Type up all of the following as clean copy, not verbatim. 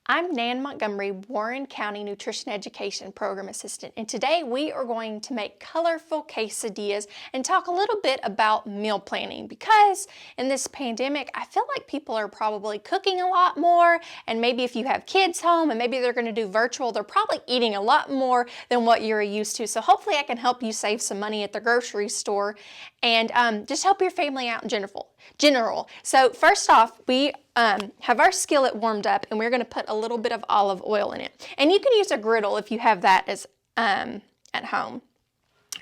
I'm Nan Montgomery, Warren County Nutrition Education Program Assistant, and today we are going to make colorful quesadillas and talk a little bit about meal planning, because in this pandemic, I feel like people are probably cooking a lot more, and maybe if you have kids home and maybe they're going to do virtual, they're probably eating a lot more than what you're used to. So hopefully I can help you save some money at the grocery store and just help your family out in general. So first off, we have our skillet warmed up, and we're going to put a little bit of olive oil in it. And you can use a griddle if you have that as at home.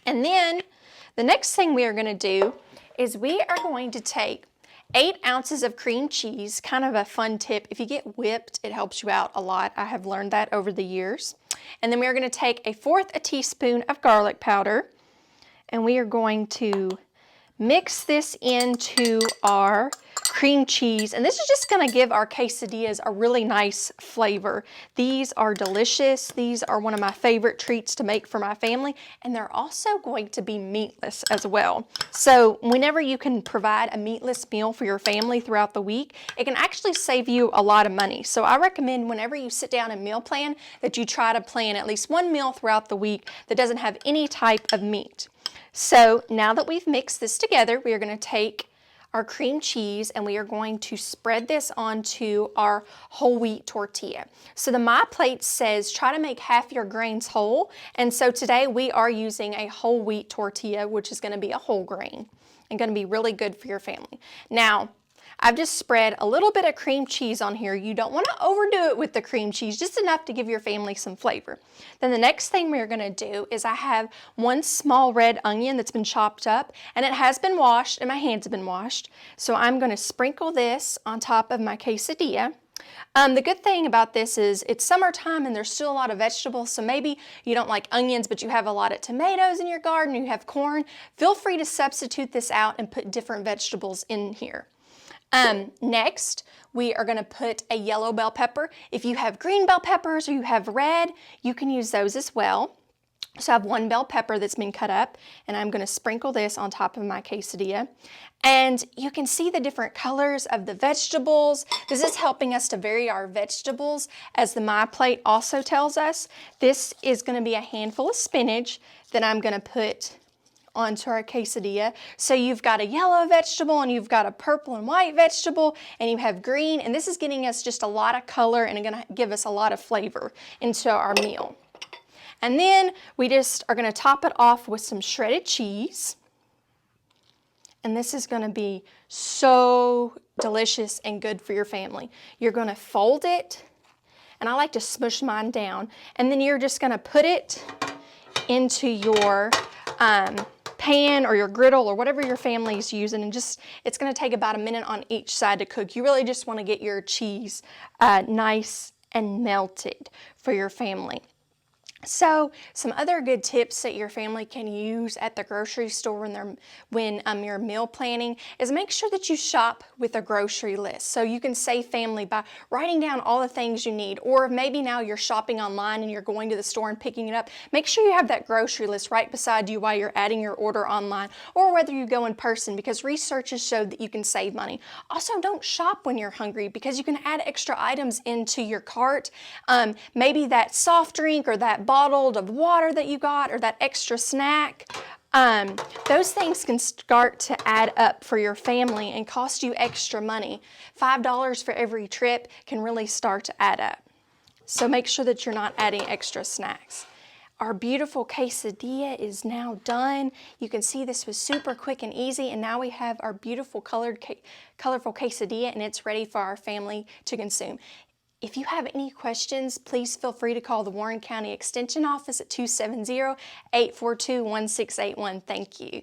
And then the next thing we are going to do is we are going to take 8 ounces of cream cheese. Kind of a fun tip: if you get whipped, it helps you out a lot. I have learned that over the years. And then we are going to take 1/4 teaspoon of garlic powder, and we are going to mix this into our cream cheese, and this is just going to give our quesadillas a really nice flavor. These are delicious. These are one of my favorite treats to make for my family, and they're also going to be meatless as well. So whenever you can provide a meatless meal for your family throughout the week, it can actually save you a lot of money. So I recommend whenever you sit down and meal plan that you try to plan at least one meal throughout the week that doesn't have any type of meat. So now that we've mixed this together, we are going to take our cream cheese and we are going to spread this onto our whole wheat tortilla. So the My Plate says try to make half your grains whole, and so today we are using a whole wheat tortilla, which is going to be a whole grain and going to be really good for your family. Now, I've just spread a little bit of cream cheese on here. You don't want to overdo it with the cream cheese, just enough to give your family some flavor. Then the next thing we're going to do is I have 1 small red onion that's been chopped up, and it has been washed, and my hands have been washed. So I'm going to sprinkle this on top of my quesadilla. The good thing about this is it's summertime and there's still a lot of vegetables, so maybe you don't like onions but you have a lot of tomatoes in your garden, you have corn. Feel free to substitute this out and put different vegetables in here. Next, we are going to put a yellow bell pepper. If you have green bell peppers or you have red, you can use those as well. So I have 1 bell pepper that's been cut up, and I'm going to sprinkle this on top of my quesadilla. And you can see the different colors of the vegetables. This is helping us to vary our vegetables, as the My Plate also tells us. This is going to be a handful of spinach that I'm going to put onto our quesadilla. So you've got a yellow vegetable, and you've got a purple and white vegetable, and you have green, and this is getting us just a lot of color and going to give us a lot of flavor into our meal. And then we just are going to top it off with some shredded cheese. And this is going to be so delicious and good for your family. You're going to fold it, and I like to smush mine down, and then you're just going to put it into your pan or your griddle or whatever your family is using, and it's going to take about a minute on each side to cook. You really just want to get your cheese nice and melted for your family. So some other good tips that your family can use at the grocery store when you're meal planning is make sure that you shop with a grocery list. So you can save family by writing down all the things you need, or maybe now you're shopping online and you're going to the store and picking it up. Make sure you have that grocery list right beside you while you're adding your order online, or whether you go in person, because research has showed that you can save money. Also, don't shop when you're hungry, because you can add extra items into your cart. Maybe that soft drink or that bottle of water that you got, or that extra snack. Those things can start to add up for your family and cost you extra money. $5 for every trip can really start to add up. So make sure that you're not adding extra snacks. Our beautiful quesadilla is now done. You can see this was super quick and easy, and now we have our beautiful colorful quesadilla, and it's ready for our family to consume. If you have any questions, please feel free to call the Warren County Extension Office at 270-842-1681. Thank you.